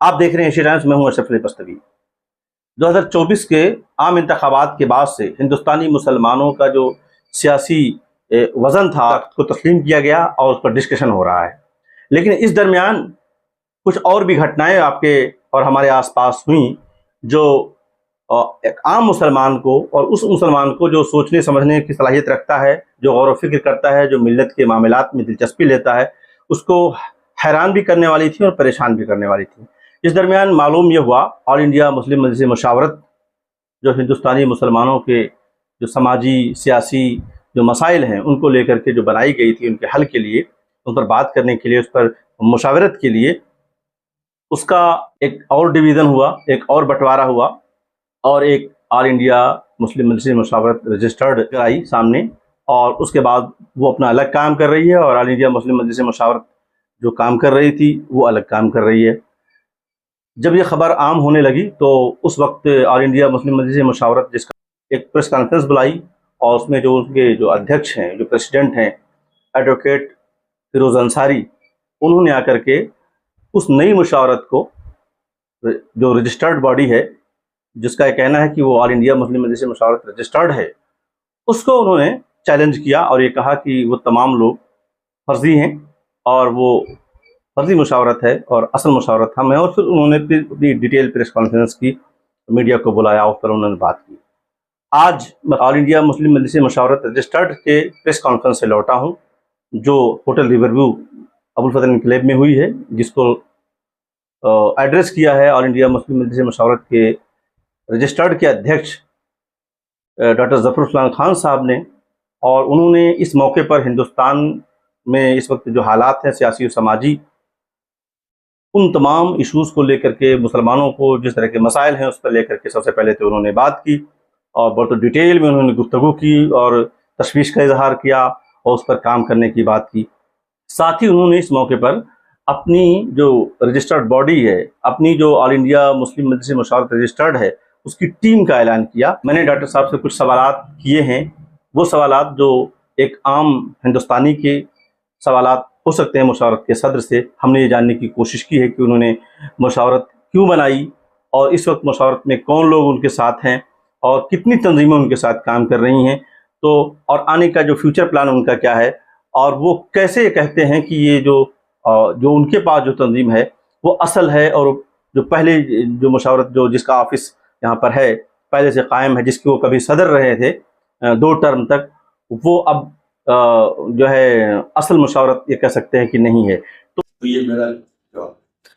आप देख रहे हैं एशिया टाइम्स, मैं हूं अशरफ अली पस्तवी। 2024 के आम इंतखाबात के बाद से हिंदुस्तानी मुसलमानों का जो सियासी वजन था को तस्लीम किया गया और उस पर डिस्कशन हो रहा है। लेकिन इस दरमियान कुछ और भी घटनाएं आपके और हमारे आसपास हुई जो एक आम मुसलमान को और उस मुसलमान को जो सोचने समझने की सलाहियत रखता है, जो गौर व फिक्र करता है, जो मिल्लत के मामलात में दिलचस्पी लेता है, उसको हैरान भी करने वाली थी और परेशान भी करने वाली थी। इस दरमियान मालूम यह हुआ, ऑल इंडिया मुस्लिम मजलिस मशावरत जो हिंदुस्तानी मुसलमानों के जो समाजी सियासी जो मसाइल हैं उनको लेकर के जो बनाई गई थी, उनके हल के लिए, उन पर बात करने के लिए, उस पर मुशावरत के लिए, उसका एक और डिवीज़न हुआ, एक और बंटवारा हुआ और एक all India Muslim Majlis Mushawarat registered आई सामने। और उसके बाद वो अपना अलग काम कर रही है और ऑल इंडिया मुस्लिम मजलिस मशावरत जो काम कर रही थी वो अलग काम कर रही है। जब ये खबर आम होने लगी तो उस वक्त ऑल इंडिया मुस्लिम मजलिस मशावरत जिसका एक प्रेस कॉन्फ्रेंस बुलाई और उसमें जो उनके जो अध्यक्ष हैं, जो प्रेसिडेंट हैं, एडवोकेट फिरोज़ अंसारी, उन्होंने आकर के उस नई मुशावरत को, जो रजिस्टर्ड बॉडी है जिसका कहना है कि वो all India Muslim Majlis Mushawarat registered है, उसको उन्होंने चैलेंज किया और ये कहा कि वो तमाम लोग फर्जी हैं और वो फर्जी मुशावरत है और असल मुशावरत हम हैं। और फिर उन्होंने अपनी डिटेल प्रेस कॉन्फ्रेंस की, मीडिया को बुलाया, उस पर उन्होंने बात की। आज all India Muslim Majlis Mushawarat registered के प्रेस कॉन्फ्रेंस से लौटा हूँ जो होटल रिवरव्यू अबुल फजल एनक्लेव में हुई है, जिसको एड्रेस किया है ऑल इंडिया मुस्लिम मजलिस मशावरत के रजिस्टर्ड के अध्यक्ष डॉक्टर ज़फ़र उस्मान खान साहब ने। और उन्होंने इस मौके पर हिंदुस्तान में इस वक्त जो हालात हैं सियासी और समाजी, उन तमाम इशूज़ को लेकर के, मुसलमानों को जिस तरह के मसाइल हैं उस पर लेकर के सबसे पहले तो उन्होंने बात की और बहुत डिटेल में उन्होंने गुफ्तगू की और तशवीश का इजहार किया और उस पर काम करने की बात की। साथ ही उन्होंने इस मौके पर अपनी जो रजिस्टर्ड बॉडी है, अपनी जो all India Muslim Majlis Mushawarat registered है, उसकी टीम का ऐलान किया। मैंने डॉक्टर साहब से कुछ सवालात किए हैं, वो सवालात जो एक आम हिंदुस्तानी के सवालात हो सकते हैं मुशावरत के सदर से, हमने ये जानने की कोशिश की है कि उन्होंने मुशावरत क्यों बनाई और इस वक्त मुशावरत में कौन लोग उनके साथ हैं और कितनी तंजीमें उनके साथ काम कर रही हैं, तो और आने का जो फ्यूचर प्लान उनका क्या है और वो कैसे कहते हैं कि ये जो उनके पास जो तंजीम है वो असल है और जो पहले जो मुशावरत जो जिसका ऑफिस यहाँ पर है पहले से कायम है, जिसके वो कभी सदर रहे थे 2 टर्म तक, वो अब जो है असल मुशावरत ये कह सकते हैं कि नहीं है। तो ये मेरा जवाब।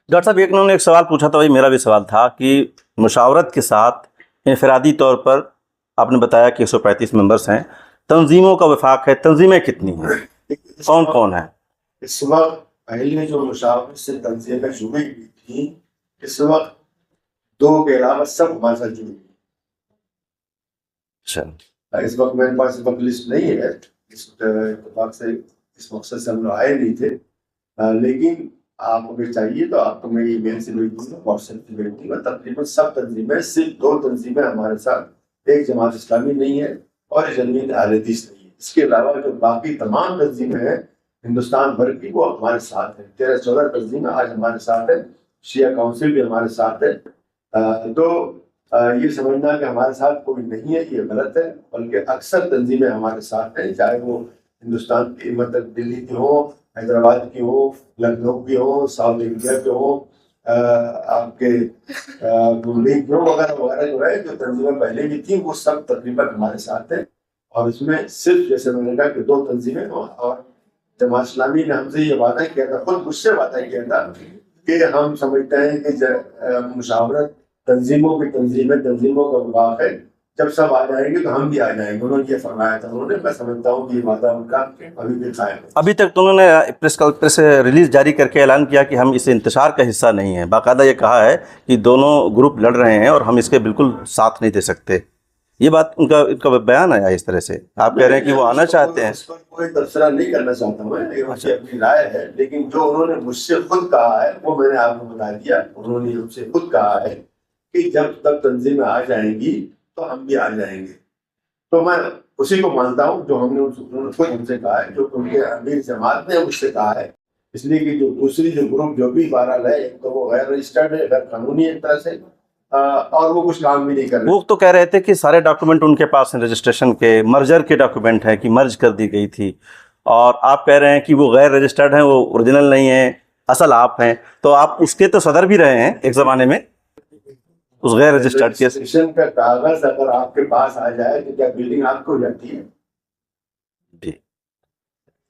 डॉक्टर साहब, एक उन्होंने एक सवाल पूछा था, वही मेरा भी सवाल था कि मुशावरत के साथ इनफरादी तौर पर आपने बताया कि 135 मेंबर्स हैं, तंजीमों का वफाक है, तंजीमें कितनी हैं, कौन कौन है? इस वक्त पहले जो मुशावरत से तंजीमें जुड़ी हुई थी, इस वक्त 2 के अलावा सब हमारे साथ जुड़ी हुई। अच्छा, इस वक्त मेरे पास लिस्ट नहीं है, इस इत्तेफाक से इस मकसद से हम लोग आए नहीं थे, लेकिन आपको अगर चाहिए तो आपको मैं ईमेल से भेज दूंगा, व्हाट्सएप से भेज दूंगा। तकरीबन सब तंजीमें, सिर्फ 2 तंजीमें हमारे साथ, एक जमात इस्लामी नहीं है और जमीयत अहले हदीस नहीं है। इसके अलावा जो बाकी तमाम तंजीमें हैं हिंदुस्तान भर की, वो हमारे साथ है। 13-14 तंजीमें आज हमारे साथ है, शिया काउंसिल भी हमारे साथ है। तो ये समझना कि हमारे साथ कोई नहीं है ये गलत है, बल्कि अक्सर तंजीमें हमारे साथ हैं, चाहे वो हिंदुस्तान की, मतलब दिल्ली की हो, हैदराबाद की हो, लखनऊ की हो, साउथ इंडिया के हो, आपके मुंबई की हो, वगैरह वगैरह जो है जो तंजीमें पहले भी थी वो सब तकरीबन हमारे साथ है। और इसमें सिर्फ जैसे मैंने कहा कि 2 तंजीमें, और जमात इस्लामी ने हमसे ये वादा किया था, खुद मुझसे वादा किया था कि हम समझते हैं कि मुशावरत तंजीमों की तंजीमों का विभाग है, जब सब आ जाएंगे तो हम भी आ जाएंगे। उन्होंने ये फरमाया था। उन्होंने, मैं समझता हूँ कि ये वादा उनका अभी भी कायम है। अभी तक तो उन्होंने प्रेस रिलीज जारी करके ऐलान किया कि हम इस इंतशार का हिस्सा नहीं है, बाकायदा ये कहा है कि दोनों ग्रुप लड़ रहे हैं और हम इसके बिल्कुल साथ नहीं दे सकते। ये बात उनका बयान आया इस तरह से, आप कह रहे हैं कि वो आना चाहते हैं। इस पर कोई तबसरा नहीं करना चाहता मैं, ये उनकी अपनी राय है, लेकिन जो उन्होंने मुझसे खुद कहा है वो मैंने आपको बता दिया। उन्होंने मुझसे खुद कहा है कि जब तक तंजीमें आ जाएंगी तो हम भी आ जाएंगे। तो मैं उसी को मानता हूँ जो उन्होंने खुद हमसे कहा है, जो उनके अमीर जमात ने मुझसे कहा है इसलिए कि जो दूसरी जो ग्रुप जो भी 12 है, एक तो वो गैर रजिस्टर्ड है, गैर कानूनी एक तरह से, और वो कुछ काम भी नहीं कर रहे। वो तो कह रहे थे कि सारे डॉक्यूमेंट उनके पास हैं, रजिस्ट्रेशन के, मर्जर के डॉक्यूमेंट हैं कि मर्ज कर दी गई थी, और आप कह रहे हैं कि वो गैर रजिस्टर्ड हैं, वो ओरिजिनल नहीं है, असल आप हैं। तो आप उसके तो सदर भी रहे हैं एक ज़माने में, उस गैर रजिस्टर्ड के। रजिस्ट्रेशन का कागज अगर आपके पास आ जाए तो क्या बिल्डिंग आपको हो जाती है? जी,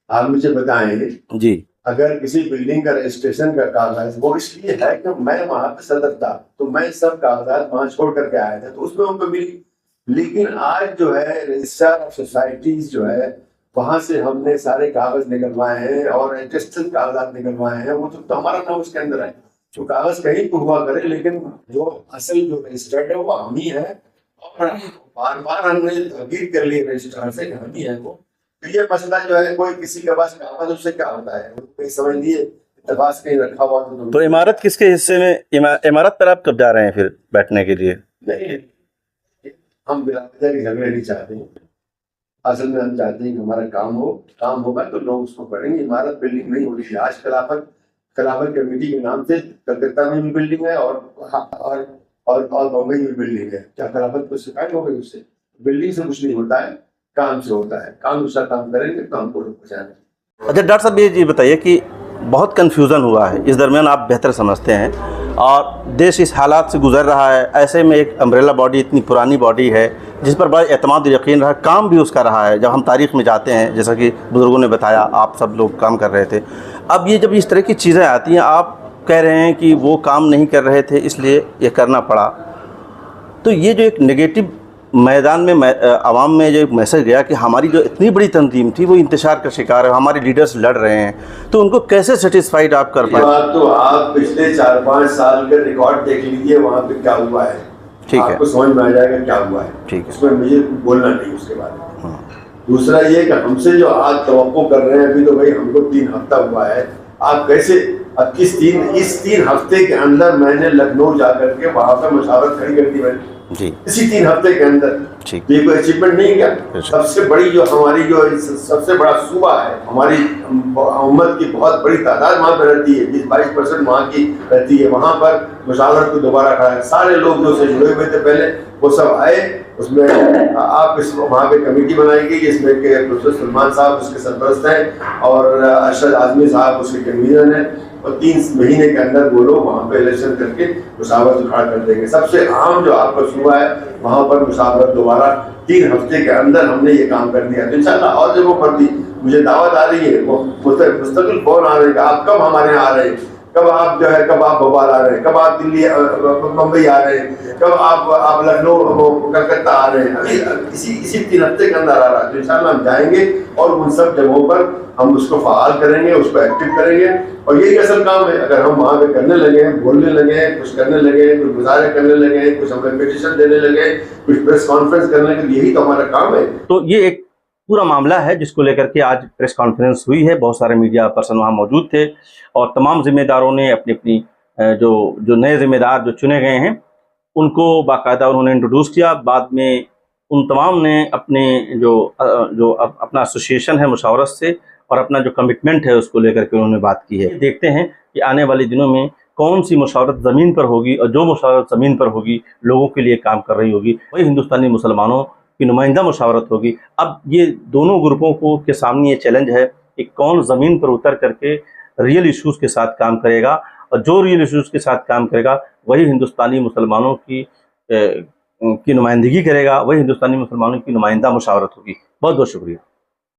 आप मुझे बताएं, जी, अगर किसी बिल्डिंग का रजिस्ट्रेशन का कागज, वो इसलिए है कि मैं वहां पे सदर था, तो मैं सब कागजात वहां छोड़ करके आया था, तो उसमें उनको मिली। लेकिन आज जो है रजिस्ट्रार ऑफ सोसाइटीज जो है, वहां से हमने सारे कागज निकलवाए हैं और एटेस्टेड कागजात निकलवाए हैं, वो तो हमारा नाम उसके अंदर है। जो कागज कहीं तो हुआ करे, लेकिन जो असल जो रजिस्टर्ड है वो हम ही है, और बार बार हमने तहकीक कर ली रजिस्ट्रार से, हम ही है वो। तो ये मसला जो है, कोई किसी के पास कागज, उससे क्या होता है, कोई समझ लिए इत्तेफाक कहीं रखा हुआ तो इमारत किसके हिस्से में, इमारत पर आप कब जा रहे हैं फिर बैठने के लिए? नहीं, हम बिलावजा के झगड़े नहीं चाहते हैं। असल में हम चाहते हैं कि हमारा काम होगा तो लोग उसको पढ़ेंगे। इमारत बिल्डिंग नहीं होनी चाहिए। आज खिलाफत कमेटी के नाम से कलकत्ता में भी बिल्डिंग है और बम्बई में बिल्डिंग है। क्या खिलाफत को शिकायत हो गई उससे? बिल्डिंग से कुछ नहीं होता है, काम से होता है। काम दूसरा काम करेंगे तो हमको लोग बचाएंगे। अच्छा डॉक्टर साहब, ये बताइए कि बहुत कन्फ्यूज़न हुआ है, इस दरमियान आप बेहतर समझते हैं, और देश इस हालात से गुजर रहा है। ऐसे में एक अम्ब्रेला बॉडी, इतनी पुरानी बॉडी है जिस पर बड़ा एतमाद यकीन रहा, काम भी उसका रहा है। जब हम तारीख़ में जाते हैं, जैसा कि बुज़ुर्गों ने बताया, आप सब लोग काम कर रहे थे। अब ये जब इस तरह की चीज़ें आती हैं, आप कह रहे हैं कि वो काम नहीं कर रहे थे इसलिए ये करना पड़ा, तो ये जो एक नेगेटिव मैदान में आवाम में जो एक मैसेज गया कि हमारी जो इतनी बड़ी तंजीम थी वो इंतशार का शिकार है, हमारे लीडर्स लड़ रहे हैं, तो उनको कैसे सेटिस्फाइड आप कर पाए? बात तो आप पिछले 4-5 साल के रिकॉर्ड देख लीजिए, वहाँ पे क्या हुआ है, ठीक है, आपको समझ में आ जाएगा क्या हुआ है। ठीक है, उसमें मुझे बोलना नहीं उसके बारे में। दूसरा ये कि हमसे जो आज तवक्को कर रहे हैं, अभी तो भाई हमको 3 हफ्ता हुआ है, आप कैसे अब इस 3 हफ्ते के अंदर मैंने लखनऊ जाकर के वहाँ पे मुशावरत खड़ी कर दी मैंने जी, इसी 3 हफ्ते के अंदर। ठीक, ये कोई अचीवमेंट नहीं क्या? सबसे बड़ी जो हमारी जो सबसे बड़ा सूबा है, हमारी उम्मत की बहुत बड़ी तादाद वहाँ पर रहती है, 20-22% वहाँ की रहती है। वहाँ पर मुशावरत को दोबारा खड़ा है, सारे लोग जो से जुड़े हुए थे पहले वो सब आए। उसमें आप वहाँ पे कमेटी बनाई गई, जिसमें के प्रोफेसर सलमान साहब उसके सरपरस्त हैं और अरशद आजमी साहब उसके कन्वीनर हैं, और 3 महीने के अंदर वो लोग वहाँ पे इलेक्शन करके मुशावरत खड़ा कर देंगे। सबसे आम जो आपका सूबा है वहाँ पर मुशावरत दोबारा 3 हफ्ते के अंदर हमने ये काम कर दिया। तो इंशाल्लाह और जगहों पर भी मुझे दावत आ रही है, वो मुस्तकिल फोन आ रहे हैं, आप कब हमारे यहाँ आ रहे हैं, कब आप जो है, कब आप भोपाल आ रहे हैं, कब आप दिल्ली मुंबई आ रहे हैं, कब आप लखनऊ कलकत्ता आ रहे हैं। अभी इसी 3 हफ्ते के अंदर आ रहा है। तो इंशाल्लाह हम जाएंगे और उन सब जगहों पर हम उसको फ़ाल करेंगे, उसको एक्टिव करेंगे, और यही असल काम है। अगर हम वहाँ पे करने लगे, बोलने लगे, कुछ करने लगे, कुछ मुजाहरे करने लगे, कुछ हमें पिटीशन देने लगे, कुछ प्रेस कॉन्फ्रेंस करने लगे, यही तो हमारा काम है। तो ये एक पूरा मामला है जिसको लेकर के आज प्रेस कॉन्फ्रेंस हुई है। बहुत सारे मीडिया पर्सन वहाँ मौजूद थे, और तमाम जिम्मेदारों ने अपनी अपनी जो नए जिम्मेदार जो चुने गए हैं उनको बाकायदा उन्होंने इंट्रोड्यूस किया। बाद में उन तमाम ने अपने जो अपना एसोसिएशन है मुशावरत से, और अपना जो कमिटमेंट है उसको लेकर के उन्होंने बात की है। देखते हैं कि आने वाले दिनों में कौन सी मुशावरत ज़मीन पर होगी, और जो मुशावरत ज़मीन पर होगी लोगों के लिए काम कर रही होगी, वही हिंदुस्तानी मुसलमानों की नुमाइंदा मुशावरत होगी। अब ये दोनों ग्रुपों को के सामने ये चैलेंज है कि कौन ज़मीन पर उतर करके रियल इश्यूज़ के साथ काम करेगा, और जो रियल इश्यूज़ के साथ काम करेगा वही हिंदुस्तानी मुसलमानों की नुमाइंदगी करेगा, वही हिंदुस्तानी मुसलमानों की नुमाइंदा मुशावरत होगी। बहुत बहुत शुक्रिया।